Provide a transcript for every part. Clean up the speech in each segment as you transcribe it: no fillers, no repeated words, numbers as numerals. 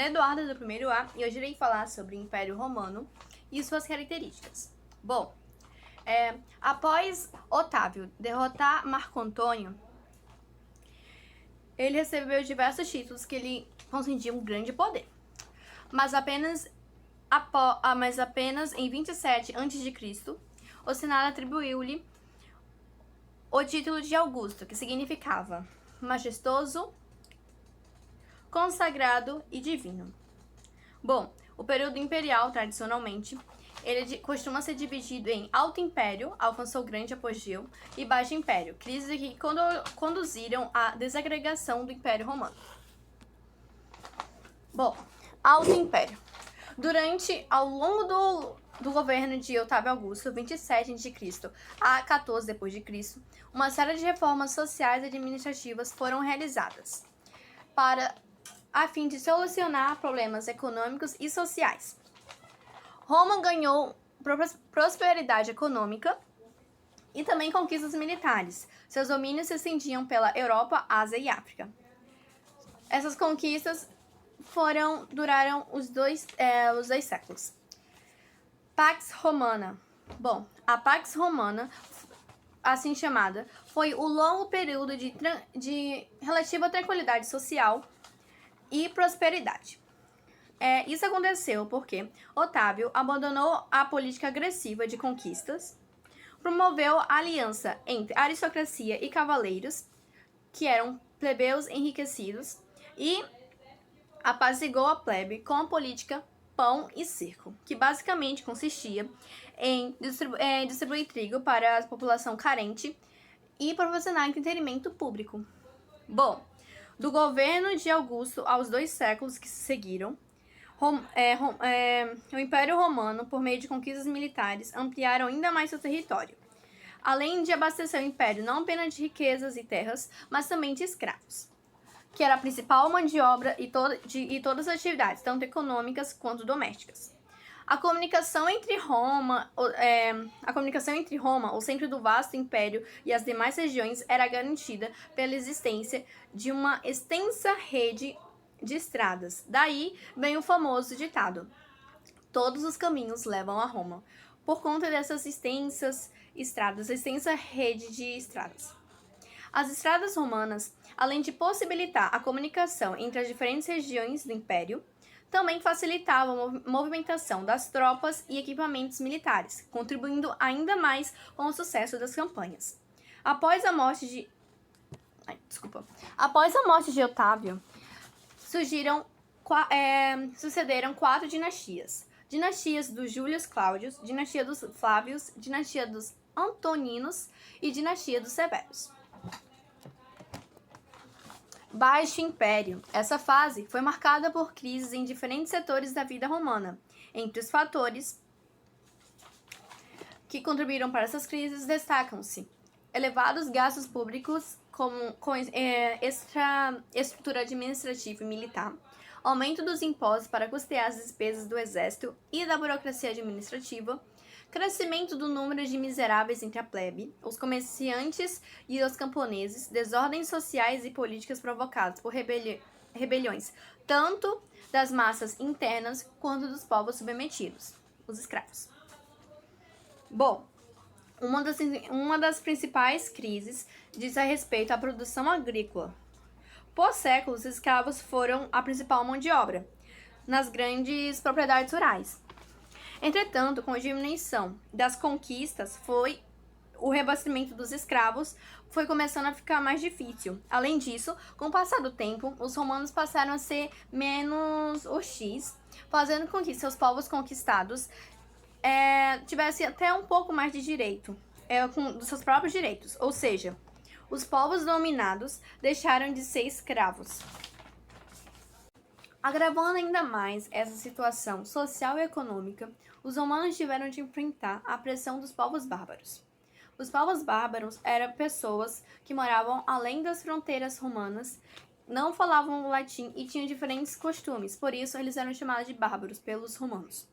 Eduardo do primeiro A e hoje irei falar sobre o Império Romano e suas características. Bom, após Otávio derrotar Marco Antônio, ele recebeu diversos títulos que lhe concediam um grande poder, mas apenas em 27 a.C., o Senado atribuiu-lhe o título de Augusto, que significava majestoso, consagrado e divino. Bom, o período imperial, tradicionalmente, ele costuma ser dividido em Alto Império, alcançou grande apogeu, e Baixo Império, crises que conduziram à desagregação do Império Romano. Bom, Alto Império. Ao longo do governo de Otávio Augusto, 27 a.C. a 14 d.C., uma série de reformas sociais e administrativas foram realizadas a fim de solucionar problemas econômicos e sociais. Roma ganhou prosperidade econômica e também conquistas militares. Seus domínios se estendiam pela Europa, Ásia e África. Essas conquistas duraram os dois séculos. Pax Romana. Bom, a Pax Romana, assim chamada, foi o longo período de relativa tranquilidade social e prosperidade. Isso aconteceu porque Otávio abandonou a política agressiva de conquistas, promoveu a aliança entre aristocracia e cavaleiros, que eram plebeus enriquecidos, e apaziguou a plebe com a política pão e circo, que basicamente consistia em distribuir trigo para a população carente e proporcionar entretenimento público. Bom, do governo de Augusto aos 2 séculos que se seguiram, o Império Romano, por meio de conquistas militares, ampliaram ainda mais seu território, além de abastecer o Império não apenas de riquezas e terras, mas também de escravos, que era a principal mão de obra e todas as atividades, tanto econômicas quanto domésticas. A comunicação entre Roma, o centro do vasto império, e as demais regiões era garantida pela existência de uma extensa rede de estradas. Daí vem o famoso ditado: todos os caminhos levam a Roma, por conta dessas extensa rede de estradas. As estradas romanas, além de possibilitar a comunicação entre as diferentes regiões do império, também facilitavam a movimentação das tropas e equipamentos militares, contribuindo ainda mais com o sucesso das campanhas. Após a morte de Otávio, sucederam 4 dinastias. Dinastias dos Júlios Cláudios, dinastia dos Flávios, dinastia dos Antoninos e dinastia dos Severos. Baixo Império. Essa fase foi marcada por crises em diferentes setores da vida romana. Entre os fatores que contribuíram para essas crises destacam-se elevados gastos públicos com estrutura administrativa e militar, aumento dos impostos para custear as despesas do exército e da burocracia administrativa, crescimento do número de miseráveis entre a plebe, os comerciantes e os camponeses, desordens sociais e políticas provocadas por rebeliões, tanto das massas internas quanto dos povos submetidos, os escravos. Bom, uma das principais crises diz a respeito à produção agrícola. Por séculos, os escravos foram a principal mão de obra nas grandes propriedades rurais. Entretanto, com a diminuição das conquistas, o reabastecimento dos escravos foi começando a ficar mais difícil. Além disso, com o passar do tempo, os romanos passaram a ser menos hostis, fazendo com que seus povos conquistados tivessem até um pouco mais de direito, dos seus próprios direitos. Ou seja, os povos dominados deixaram de ser escravos. Agravando ainda mais essa situação social e econômica, os romanos tiveram de enfrentar a pressão dos povos bárbaros. Os povos bárbaros eram pessoas que moravam além das fronteiras romanas, não falavam latim e tinham diferentes costumes, por isso eles eram chamados de bárbaros pelos romanos.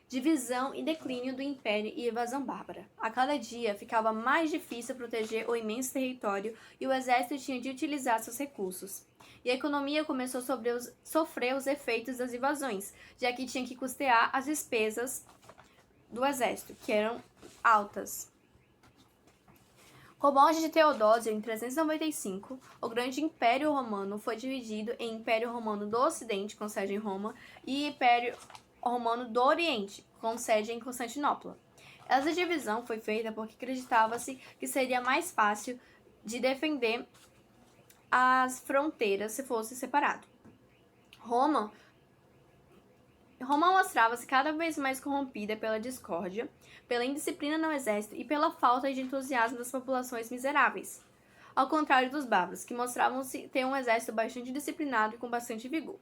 Divisão e declínio do império e invasão bárbara. A cada dia ficava mais difícil proteger o imenso território e o exército tinha de utilizar seus recursos. e a economia começou a sofrer os efeitos das invasões, já que tinha que custear as despesas do exército, que eram altas. Com a morte de Teodósio em 395, o grande Império Romano foi dividido em Império Romano do Ocidente, com sede em Roma, e Império Romano do Oriente, com sede em Constantinopla. Essa divisão foi feita porque acreditava-se que seria mais fácil de defender as fronteiras se fosse separado. Roma mostrava-se cada vez mais corrompida pela discórdia, pela indisciplina no exército e pela falta de entusiasmo das populações miseráveis. Ao contrário dos bárbaros, que mostravam-se ter um exército bastante disciplinado e com bastante vigor.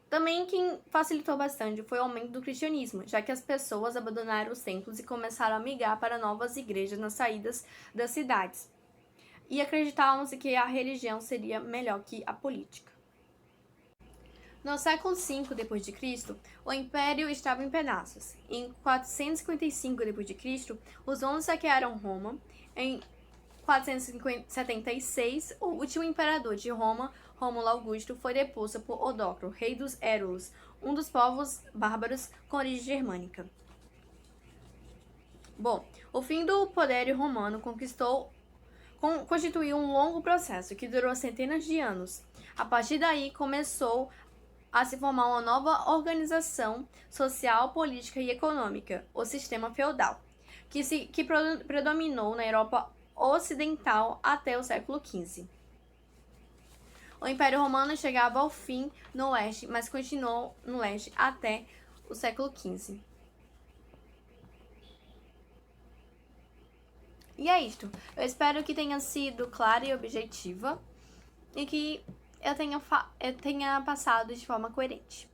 Também quem facilitou bastante foi o aumento do cristianismo, já que as pessoas abandonaram os templos e começaram a migrar para novas igrejas nas saídas das cidades. E acreditavam-se que a religião seria melhor que a política. No século V d.C., o império estava em pedaços. Em 455 d.C., os hunos saquearam Roma. Em 476, o último imperador de Roma, Rômulo Augusto, foi deposto por Odocro, rei dos Hérulos, um dos povos bárbaros com origem germânica. Bom, o fim do poder romano constituiu um longo processo que durou centenas de anos. A partir daí, começou a se formar uma nova organização social, política e econômica, o sistema feudal, que predominou na Europa Ocidental até o século XV. O Império Romano chegava ao fim no oeste, mas continuou no leste até o século XV. E é isto. Eu espero que tenha sido clara e objetiva e que eu tenha passado de forma coerente.